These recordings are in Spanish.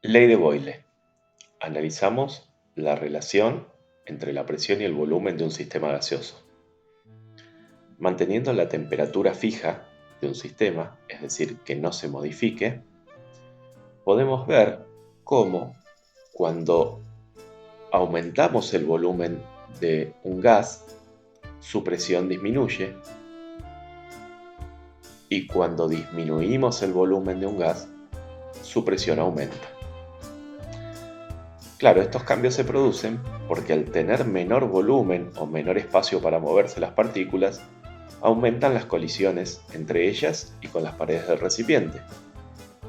Ley de Boyle. Analizamos la relación entre la presión y el volumen de un sistema gaseoso. Manteniendo la temperatura fija de un sistema, es decir, que no se modifique, podemos ver cómo cuando aumentamos el volumen de un gas, su presión disminuye, y cuando disminuimos el volumen de un gas, su presión aumenta. Claro, estos cambios se producen porque al tener menor volumen o menor espacio para moverse las partículas, aumentan las colisiones entre ellas y con las paredes del recipiente.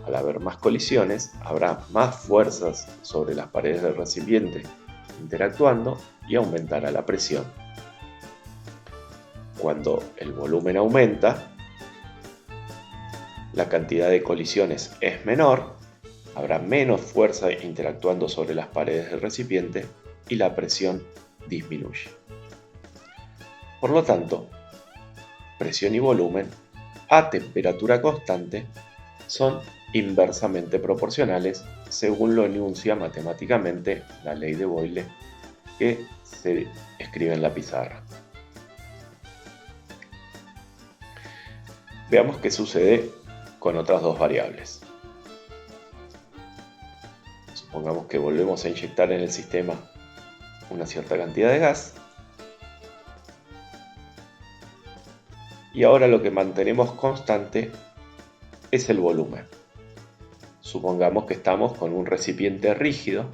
Al haber más colisiones, habrá más fuerzas sobre las paredes del recipiente interactuando y aumentará la presión. Cuando el volumen aumenta, la cantidad de colisiones es menor, habrá menos fuerza interactuando sobre las paredes del recipiente y la presión disminuye. Por lo tanto, presión y volumen a temperatura constante son inversamente proporcionales según lo enuncia matemáticamente la ley de Boyle que se escribe en la pizarra. Veamos qué sucede con otras dos variables. Supongamos que volvemos a inyectar en el sistema una cierta cantidad de gas y ahora lo que mantenemos constante es el volumen. Supongamos que estamos con un recipiente rígido,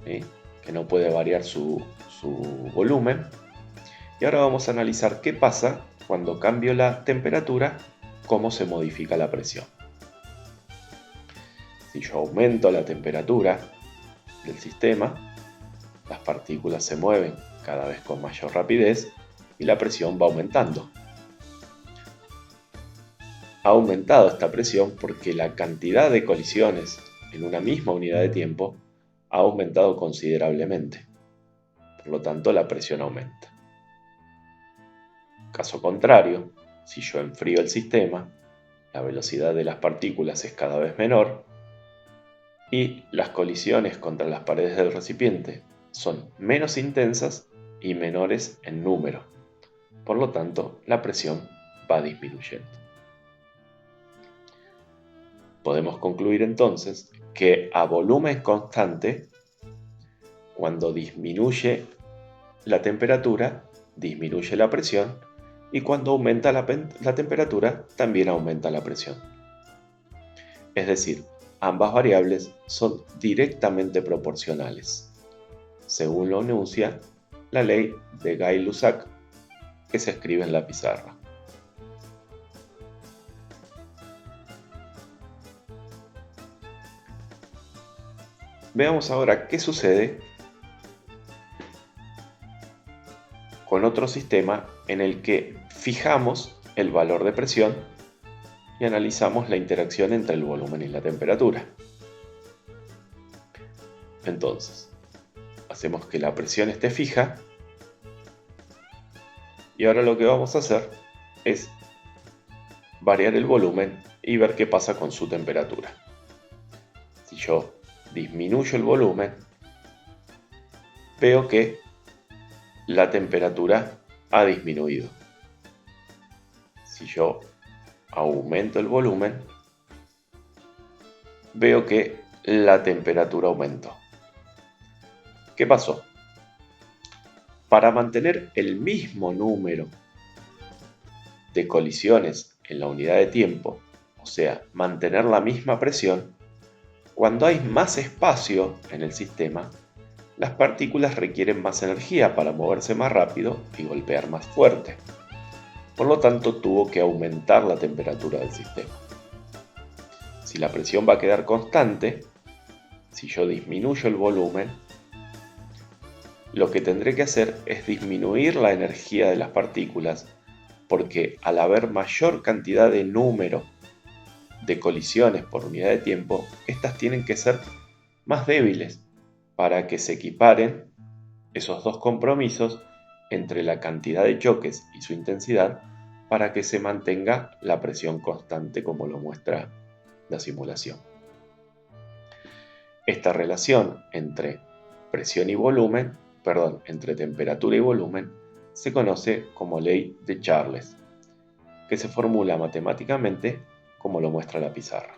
¿sí?, que no puede variar su volumen, y ahora vamos a analizar qué pasa cuando cambio la temperatura, cómo se modifica la presión. Si yo aumento la temperatura del sistema, las partículas se mueven cada vez con mayor rapidez y la presión va aumentando. Ha aumentado esta presión porque la cantidad de colisiones en una misma unidad de tiempo ha aumentado considerablemente. Por lo tanto, la presión aumenta. Caso contrario, si yo enfrío el sistema, la velocidad de las partículas es cada vez menor y las colisiones contra las paredes del recipiente son menos intensas y menores en número. Por lo tanto, la presión va disminuyendo. Podemos concluir entonces que a volumen constante, cuando disminuye la temperatura, disminuye la presión, y cuando aumenta la temperatura, también aumenta la presión. Es decir, ambas variables son directamente proporcionales, según lo enuncia la ley de Gay-Lussac que se escribe en la pizarra. Veamos ahora qué sucede con otro sistema en el que fijamos el valor de presión y analizamos la interacción entre el volumen y la temperatura. Entonces, hacemos que la presión esté fija y ahora lo que vamos a hacer es variar el volumen y ver qué pasa con su temperatura. Si yo disminuyo el volumen, veo que la temperatura ha disminuido. Si yo aumento el volumen, veo que la temperatura aumentó. ¿Qué pasó? Para mantener el mismo número de colisiones en la unidad de tiempo, o sea, mantener la misma presión, cuando hay más espacio en el sistema, las partículas requieren más energía para moverse más rápido y golpear más fuerte. Por lo tanto, tuvo que aumentar la temperatura del sistema. Si la presión va a quedar constante, si yo disminuyo el volumen, lo que tendré que hacer es disminuir la energía de las partículas, porque al haber mayor cantidad de número de colisiones por unidad de tiempo, estas tienen que ser más débiles para que se equiparen esos dos compromisos entre la cantidad de choques y su intensidad, para que se mantenga la presión constante como lo muestra la simulación. Esta relación entre entre temperatura y volumen, se conoce como ley de Charles, que se formula matemáticamente como lo muestra la pizarra.